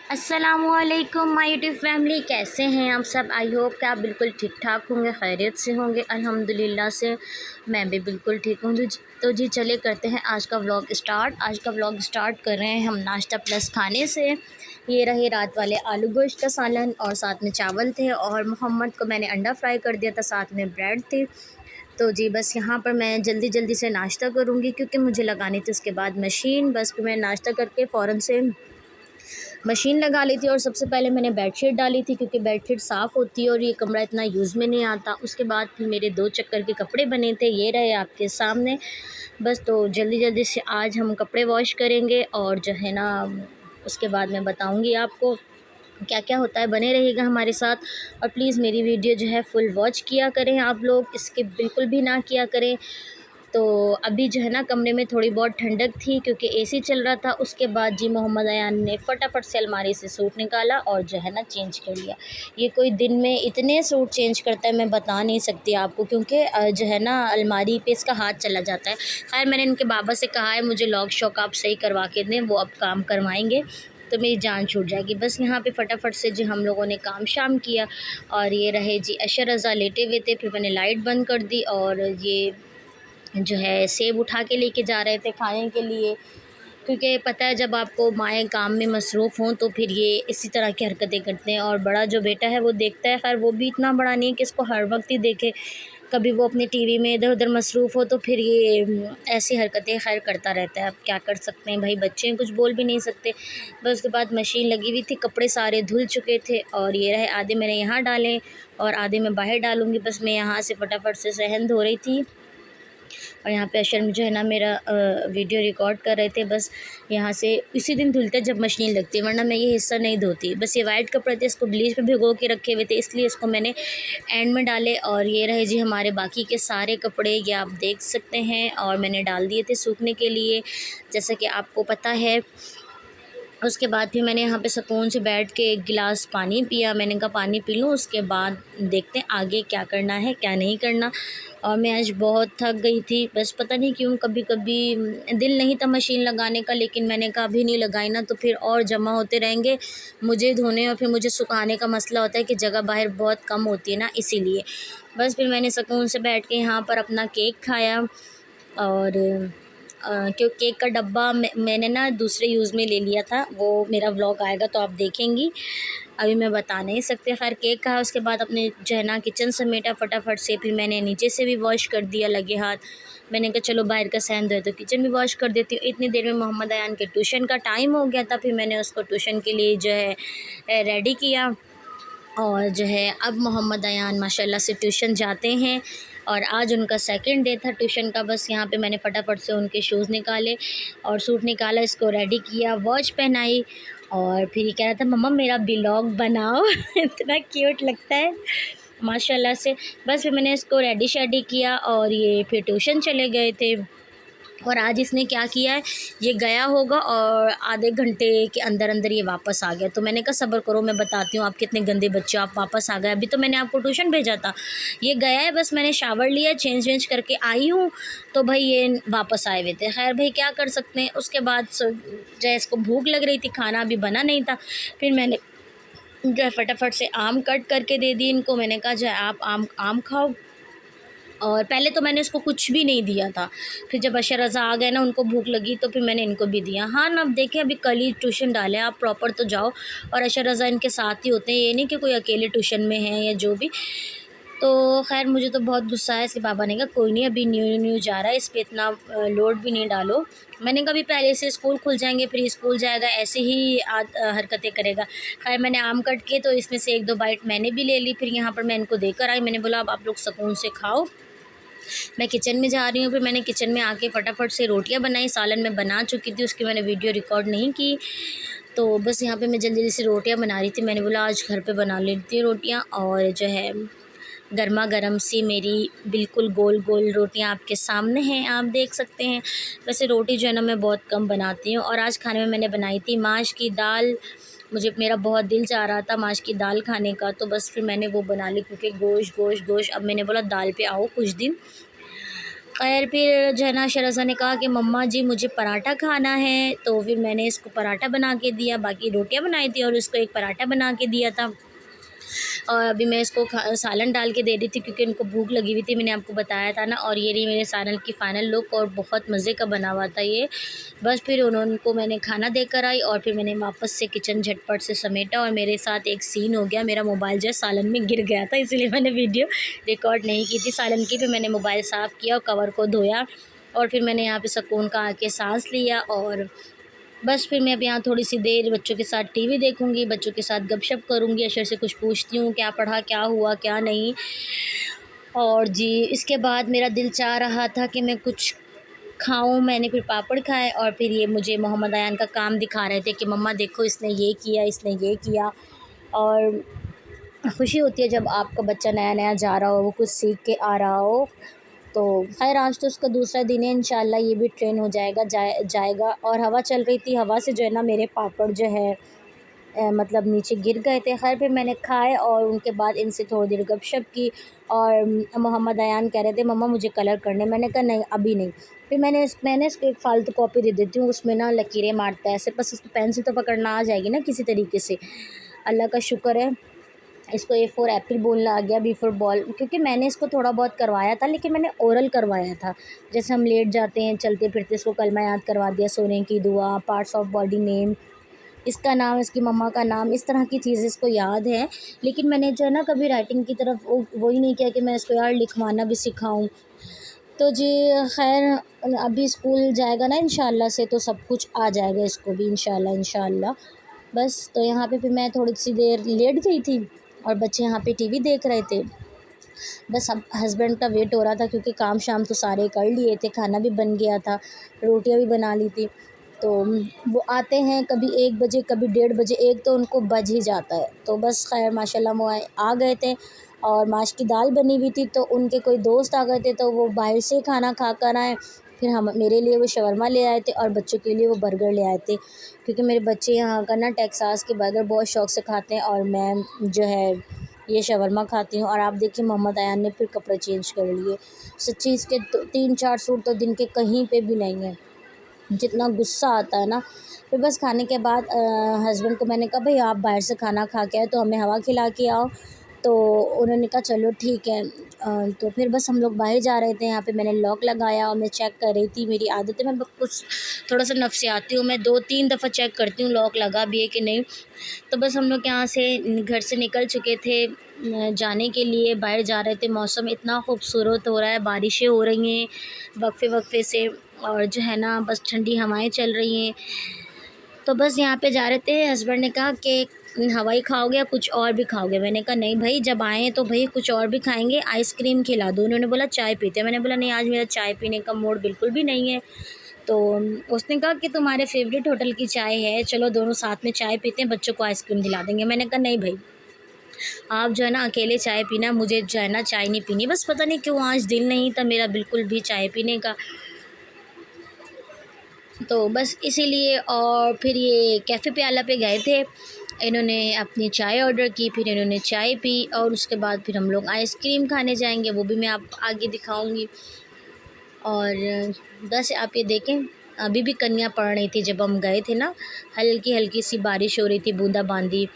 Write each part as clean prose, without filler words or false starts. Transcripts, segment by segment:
अस्सलामुअलैकुम my YouTube family, कैसे हैं आप सब। आई होप कि आप बिल्कुल ठीक ठाक होंगे, खैरियत से होंगे। अल्हम्दुलिल्लाह से मैं भी बिल्कुल ठीक हूँ। तो जी चले करते हैं आज का व्लॉग स्टार्ट। आज का व्लॉग स्टार्ट कर रहे हैं हम नाश्ता प्लस खाने से। ये रहे रात वाले आलू गोश्त का सालन और साथ में चावल थे, और मोहम्मद को मैंने अंडा फ्राई कर दिया था, साथ में ब्रेड थे। तो जी बस यहाँ पर मैं जल्दी जल्दी से नाश्ता करूँगी क्योंकि मुझे लगानी थी उसके बाद मशीन। बस फिर मैं नाश्ता करके फ़ौरन से मशीन लगा ली थी, और सबसे पहले मैंने बेडशीट डाली थी क्योंकि बेडशीट साफ़ होती है और ये कमरा इतना यूज़ में नहीं आता। उसके बाद फिर मेरे 2 चक्कर के कपड़े बने थे, ये रहे आपके सामने। बस तो जल्दी जल्दी से आज हम कपड़े वॉश करेंगे, और जो है ना उसके बाद मैं बताऊँगी आपको क्या क्या होता है। बने रहिएगा हमारे साथ, और प्लीज़ मेरी वीडियो जो है फुल वॉच किया करें आप लोग, स्किप बिल्कुल भी ना किया करें। तो अभी जो है ना कमरे में थोड़ी बहुत ठंडक थी क्योंकि एसी चल रहा था। उसके बाद जी मोहम्मद अयान ने फटाफट से अलमारी से सूट निकाला और जो है ना चेंज कर लिया। ये कोई दिन में इतने सूट चेंज करता है मैं बता नहीं सकती आपको, क्योंकि जो है ना अलमारी पे इसका हाथ चला जाता है। खैर मैंने इनके बाबा से कहा है मुझे लॉक शॉक आप सही करवा के दें, वो अब काम करवाएंगे तो मेरी जान छूट जाएगी। बस यहाँ पे फटाफट से जी हम लोगों ने काम शाम किया, और ये रहे जी अशर रज़ा लेटे हुए थे। फिर मैंने लाइट बंद कर दी, और ये जो है सेब उठा के लेके जा रहे थे खाने के लिए, क्योंकि पता है जब आपको माएँ काम में मसरूफ़ हों तो फिर ये इसी तरह की हरकतें करते हैं। और बड़ा जो बेटा है वो देखता है, खैर वो भी इतना बड़ा नहीं है कि इसको हर वक्त ही देखे, कभी वो अपनी टीवी में इधर उधर मसरूफ़ हो तो फिर ये ऐसी हरकतें खैर करता रहता है। अब क्या कर सकते हैं भाई, बच्चे हैं, कुछ बोल भी नहीं सकते। बस उसके बाद मशीन लगी हुई थी, कपड़े सारे धुल चुके थे, और ये रहे आधे मैंने यहाँ डाले और आधे मैं बाहर डालूँगी। बस मैं यहाँ से फटाफट से सहन धो रही थी, और यहाँ पे अशर जो है ना मेरा वीडियो रिकॉर्ड कर रहे थे। बस यहाँ से इसी दिन धुलते जब मशीन लगती है, वरना मैं ये हिस्सा नहीं धोती। बस ये वाइट कपड़े थे, इसको ब्लीच पे भिगो के रखे हुए थे, इसलिए इसको मैंने एंड में डाले। और ये रहे जी हमारे बाकी के सारे कपड़े, ये आप देख सकते हैं, और मैंने डाल दिए थे सूखने के लिए जैसा कि आपको पता है। उसके बाद फिर मैंने यहाँ पे सुकून से बैठ के एक गिलास पानी पिया। मैंने कहा पानी पी लूँ, उसके बाद देखते हैं आगे क्या करना है क्या नहीं करना। और मैं आज बहुत थक गई थी, बस पता नहीं क्यों कभी कभी दिल नहीं था मशीन लगाने का, लेकिन मैंने कहा अभी नहीं लगाई ना तो फिर और जमा होते रहेंगे मुझे धोने, और फिर मुझे सुखाने का मसला होता है कि जगह बाहर बहुत कम होती है ना, इसीलिए। बस फिर मैंने सुकून से बैठ के यहाँ पर अपना केक खाया, और क्यों केक का डब्बा मैंने ना दूसरे यूज़ में ले लिया था, वो मेरा व्लॉग आएगा तो आप देखेंगी, अभी मैं बता नहीं सकती। खैर केक खाया, उसके बाद अपने जो है ना किचन समेटा फटाफट से। फिर मैंने नीचे से भी वॉश कर दिया लगे हाथ। मैंने कहा चलो बाहर का सहन धोए तो किचन भी वॉश कर देती हूँ। इतनी देर में मोहम्मद अयान के ट्यूशन का टाइम हो गया था, फिर मैंने उसको ट्यूशन के लिए जो है रेडी किया। और जो है अब मोहम्मद अयान माशाल्लाह से ट्यूशन जाते हैं, और आज उनका सेकंड डे था ट्यूशन का। बस यहाँ पे मैंने फटाफट से उनके शूज़ निकाले और सूट निकाला, इसको रेडी किया, वॉच पहनाई, और फिर ये कह रहा था मम्मा मेरा व्लॉग बनाओ इतना क्यूट लगता है माशाल्लाह से। बस फिर मैंने इसको रेडी शेडी किया, और ये फिर ट्यूशन चले गए थे। और आज इसने क्या किया है, ये गया होगा और आधे घंटे के अंदर अंदर ये वापस आ गया। तो मैंने कहा सब्र करो, मैं बताती हूँ आप कितने गंदे बच्चे हो, आप वापस आ गए, अभी तो मैंने आपको ट्यूशन भेजा था। ये गया है, बस मैंने शावर लिया, चेंज वेंज करके आई हूँ तो भाई ये वापस आए हुए थे। खैर भाई क्या कर सकते हैं। उसके बाद जो है इसको भूख लग रही थी, खाना अभी बना नहीं था, फिर मैंने जो है फटाफट से आम कट करके दे दी इनको। मैंने कहा जो है आप आम आम खाओ, और पहले तो मैंने इसको कुछ भी नहीं दिया था। फिर जब अशर रज़ा आ गए ना, उनको भूख लगी तो फिर मैंने इनको भी दिया। हाँ ना, अब देखें अभी कल ही ट्यूशन डाले, आप प्रॉपर तो जाओ, और अशर रज़ा इनके साथ ही होते हैं, ये नहीं कि कोई अकेले ट्यूशन में है या जो भी। तो खैर मुझे तो बहुत गुस्सा है। इसके पापा ने कहा कोई नहीं, अभी न्यू न्यू जा रहा है, इस पर इतना लोड भी नहीं डालो। मैंने कहा भी पहले से स्कूल खुल जाएंगे फिर स्कूल जाएगा, ऐसे ही हरकतें करेगा। खैर मैंने आम कट किए तो इसमें से 1-2 बाइट मैंने भी ले ली। फिर यहाँ पर मैं इनको देकर आई, मैंने बोला अब आप लोग सुकून से खाओ, मैं किचन में जा रही हूँ। फिर मैंने किचन में आके फटाफट से रोटियां बनाई, सालन में बना चुकी थी, उसकी मैंने वीडियो रिकॉर्ड नहीं की। तो बस यहाँ पे मैं जल्दी जल्दी से रोटियां बना रही थी। मैंने बोला आज घर पे बना लेती हूँ रोटियां, और जो है गर्मा गर्म सी मेरी बिल्कुल गोल गोल रोटियां आपके सामने हैं, आप देख सकते हैं। वैसे रोटी जो है ना मैं बहुत कम बनाती हूँ, और आज खाने में मैंने बनाई थी माश की दाल। मुझे मेरा बहुत दिल चाह रहा था माश की दाल खाने का, तो बस फिर मैंने वो बना ली, क्योंकि गोश्त गोश्त गोश्त, अब मैंने बोला दाल पे आओ कुछ दिन। खैर फिर जो है ना शहनाज़ ने कहा कि मम्मा जी मुझे पराठा खाना है, तो फिर मैंने इसको पराठा बना के दिया, बाकी रोटियां बनाई थी और इसको एक पराठा बना के दिया था। और अभी मैं इसको सालन डाल के दे रही थी क्योंकि इनको भूख लगी हुई थी, मैंने आपको बताया था ना। और ये रही मेरे सालन की फ़ाइनल लुक और बहुत मज़े का बना हुआ था ये। बस फिर उनको मैंने खाना देकर आई और फिर मैंने वापस से किचन झटपट से समेटा और मेरे साथ एक सीन हो गया, मेरा मोबाइल जो है सालन में गिर गया था, इसलिए मैंने वीडियो रिकॉर्ड नहीं की थी सालन की। फिर मैंने मोबाइल साफ़ किया और कवर को धोया और फिर मैंने यहाँ पे सुकून का आके सांस लिया। और बस फिर मैं अब यहाँ थोड़ी सी देर बच्चों के साथ टीवी देखूँगी, बच्चों के साथ गपशप करूँगी, अशर से कुछ पूछती हूँ क्या पढ़ा, क्या हुआ, क्या नहीं। और जी इसके बाद मेरा दिल चाह रहा था कि मैं कुछ खाऊं, मैंने फिर पापड़ खाए और फिर ये मुझे मोहम्मद अयान का काम दिखा रहे थे कि मम्मा देखो इसने ये किया, इसने ये किया। और खुशी होती है जब आपका बच्चा नया नया जा रहा हो, वो कुछ सीख के आ रहा हो। तो खैर आज तो उसका दूसरा दिन है, इंशाल्लाह ये भी ट्रेन हो जाएगा। और हवा चल रही थी, हवा से जो है ना मेरे पापड़ जो है मतलब नीचे गिर गए थे। खैर फिर मैंने खाए और उनके बाद इनसे थोड़ी देर गपशप की। और मोहम्मद अयान कह रहे थे मम्मा मुझे कलर करने, मैंने कहा नहीं अभी नहीं। फिर मैंने इसको एक फ़ालतू कॉपी दे देती हूँ, उसमें ना लकीरें मारता है ऐसे, बस इसको पेंसिल तो पकड़ना आ जाएगी ना किसी तरीके से। अल्लाह का शुक्र है इसको ए फॉर एप्पल बोलना आ गया, बी फॉर बॉल, क्योंकि मैंने इसको थोड़ा बहुत करवाया था लेकिन मैंने ओरल करवाया था। जैसे हम लेट जाते हैं चलते फिरते, इसको कलमा याद करवा दिया, सोने की दुआ, पार्ट्स ऑफ बॉडी नेम, इसका नाम, इसकी मम्मा का नाम, इस तरह की चीज़ें इसको याद है। लेकिन मैंने जो है ना कभी राइटिंग की तरफ वो ही नहीं किया कि मैं इसको यार लिखवाना भी सिखाऊं। तो जी खैर अभी स्कूल जाएगा ना इंशाल्लाह से, तो सब कुछ आ जाएगा इसको भी इंशाल्लाह। बस तो यहाँ पे फिर मैं थोड़ी सी देर लेट गई थी और बच्चे यहाँ पे टीवी देख रहे थे। बस अब हस्बैंड का वेट हो रहा था क्योंकि काम शाम तो सारे कर लिए थे, खाना भी बन गया था, रोटियां भी बना ली थी। तो वो आते हैं कभी 1 बजे कभी 1:30 बजे, एक तो उनको बज ही जाता है। तो बस खैर माशाल्लाह वो आ गए थे और माश की दाल बनी हुई थी, तो उनके कोई दोस्त आ गए थे तो वो बाहर से खाना खा कर आए। फिर हम मेरे लिए वो शवरमा ले आए थे और बच्चों के लिए वो बर्गर ले आए थे, क्योंकि मेरे बच्चे यहाँ का ना टेक्सास के बर्गर बहुत शौक़ से खाते हैं और मैं जो है ये शवरमा खाती हूँ। और आप देखिए मोहम्मद अयान ने फिर कपड़े चेंज कर लिए, सच्ची इसके 3-4 सूट तो दिन के कहीं पे भी नहीं है, जितना गुस्सा आता है ना। फिर बस खाने के बाद हस्बैंड को मैंने कहा भाई आप बाहर से खाना खा के आए तो हमें हवा खिला के आओ। तो उन्होंने कहा चलो ठीक है। तो फिर बस हम लोग बाहर जा रहे थे, यहाँ पे मैंने लॉक लगाया और मैं चेक कर रही थी, मेरी आदत है मैं कुछ थोड़ा सा नफसियाती हूँ, मैं 2-3 दफ़ा चेक करती हूँ लॉक लगा भी है कि नहीं। तो बस हम लोग यहाँ से घर से निकल चुके थे, जाने के लिए बाहर जा रहे थे। मौसम इतना खूबसूरत हो रहा है, बारिशें हो रही हैं वक्फे वक्फे से और जो है ना बस ठंडी हवाएं चल रही हैं। तो बस यहाँ पे जा रहे थे, हस्बैंड ने कहा कि हवाई खाओगे या कुछ और भी खाओगे, मैंने कहा नहीं भाई जब आए हैं तो भाई कुछ और भी खाएंगे, आइसक्रीम खिला दो। उन्होंने बोला चाय पीते हैं, मैंने बोला नहीं आज मेरा चाय पीने का मूड बिल्कुल भी नहीं है। तो उसने कहा कि तुम्हारे फेवरेट होटल की चाय है, चलो दोनों साथ में चाय पीते हैं, बच्चों को आइसक्रीम दिला देंगे। मैंने कहा नहीं भाई आप जो है ना अकेले चाय पीना, मुझे जो है ना चाय नहीं पीनी। बस पता नहीं क्यों आज दिल नहीं था मेरा बिल्कुल भी चाय पीने का, तो बस इसीलिए। और फिर ये कैफ़े प्याला पे गए थे, इन्होंने अपनी चाय ऑर्डर की, फिर इन्होंने चाय पी और उसके बाद फिर हम लोग आइसक्रीम खाने जाएंगे, वो भी मैं आप आगे दिखाऊंगी। और बस आप ये देखें अभी भी कन्या पड़ रही थी जब हम गए थे ना, हल्की हल्की सी बारिश हो रही थी, बूंदाबांदी।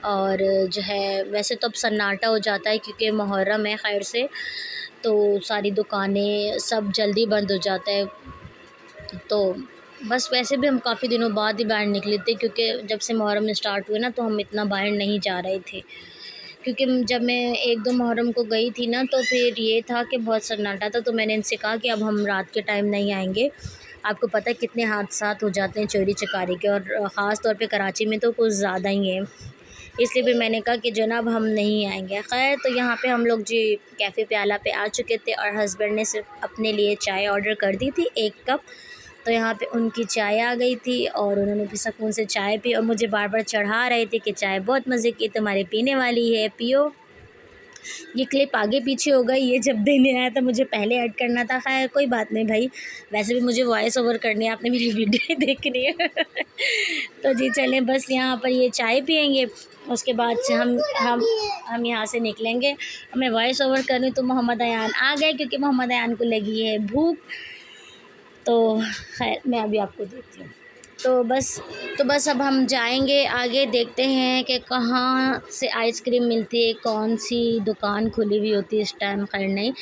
और जो है वैसे तो अब सन्नाटा हो जाता है क्योंकि मुहर्रम है खैर से, तो सारी दुकानें सब जल्दी बंद हो जाता है। तो बस वैसे भी हम काफ़ी दिनों बाद ही बाहर निकले थे क्योंकि जब से मुहर्रम स्टार्ट हुए ना तो हम इतना बाहर नहीं जा रहे थे, क्योंकि जब मैं 1-2 मुहर्रम को गई थी ना तो फिर ये था कि बहुत सन्नाटा था। तो मैंने इनसे कहा कि अब हम रात के टाइम नहीं आएंगे, आपको पता है कितने हादसात हो जाते हैं चोरी चकारी के, और ख़ास तौर पे कराची में तो कुछ ज़्यादा ही है, इसलिए फिर मैंने कहा कि जनाब हम नहीं आएंगे। खैर तो यहाँ पे हम लोग जी कैफ़े प्याला पे आ चुके थे और हस्बैंड ने सिर्फ अपने लिए चाय ऑर्डर कर दी थी 1 कप। तो यहाँ पे उनकी चाय आ गई थी और उन्होंने भी सुकून से चाय पी और मुझे बार बार चढ़ा रहे थे कि चाय बहुत मज़े की, तुम्हारे पीने वाली है, पियो। ये क्लिप आगे पीछे हो गई, ये जब देने आया था मुझे पहले ऐड करना था। खैर कोई बात नहीं भाई, वैसे भी मुझे वॉइस ओवर करनी है, आपने मेरी वीडियो देखनी है। तो जी चलें, बस यहाँ पर ये चाय पियेंगे, उसके बाद से हम यहाँ से निकलेंगे। मैं वॉइस ओवर कर रही तो मोहम्मद अयान आ गए, क्योंकि मोहम्मद अयान को लगी है भूख। तो खैर मैं अभी आपको देती हूँ। तो बस अब हम जाएंगे आगे, देखते हैं कि कहाँ से आइसक्रीम मिलती है, कौन सी दुकान खुली हुई होती है इस टाइम। खैर नहीं,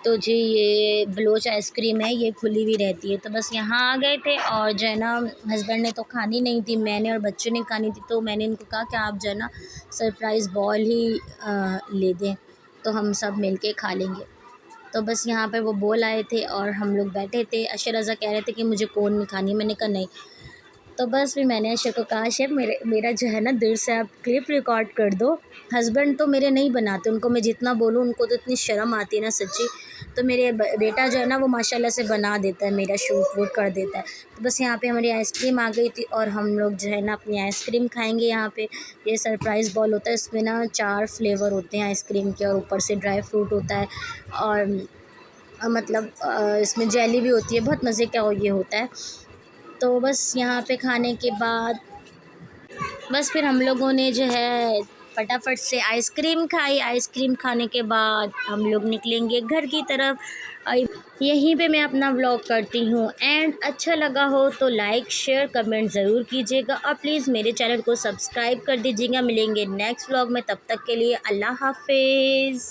तो जी ये बलोच आइसक्रीम है, ये खुली हुई रहती है। तो बस यहाँ आ गए थे, और जो है ना हस्बैंड ने तो खानी नहीं थी, मैंने और बच्चों ने खानी थी। तो मैंने इनको कहा कि आप जो है ना सरप्राइज़ बॉल ही ले दें, तो हम सब मिल के खा लेंगे। तो बस यहाँ पर वो बोल आए थे और हम लोग बैठे थे। अशर रज़ा कह रहे थे कि मुझे कोन नहीं खानी, मैंने कहा नहीं। तो बस फिर मैंने अशर को कहा, शेफ़ मेरा जो है ना दिल से आप क्लिप रिकॉर्ड कर दो। हस्बैंड तो मेरे नहीं बनाते, उनको मैं जितना बोलूँ उनको तो इतनी शर्म आती है ना सच्ची। तो मेरे बेटा जो है ना वो माशाल्लाह से बना देता है, मेरा शूट वूट कर देता है। तो बस यहाँ पे हमारी आइसक्रीम आ गई थी, और हम लोग जो है ना अपनी आइसक्रीम खाएंगे। यहाँ पे ये सरप्राइज़ बॉल होता है, इसमें ना 4 फ्लेवर होते हैं आइसक्रीम के, और ऊपर से ड्राई फ्रूट होता है, और मतलब इसमें जेली भी होती है, बहुत मज़े का ये होता है। तो बस यहाँ पे खाने के बाद बस फिर हम लोगों ने जो है फटाफट से आइसक्रीम खाई। आइसक्रीम खाने के बाद हम लोग निकलेंगे घर की तरफ। यहीं पे मैं अपना व्लॉग करती हूँ एंड अच्छा लगा हो तो लाइक शेयर कमेंट ज़रूर कीजिएगा, और प्लीज़ मेरे चैनल को सब्सक्राइब कर दीजिएगा। मिलेंगे नेक्स्ट व्लॉग में, तब तक के लिए अल्लाह हाफिज़।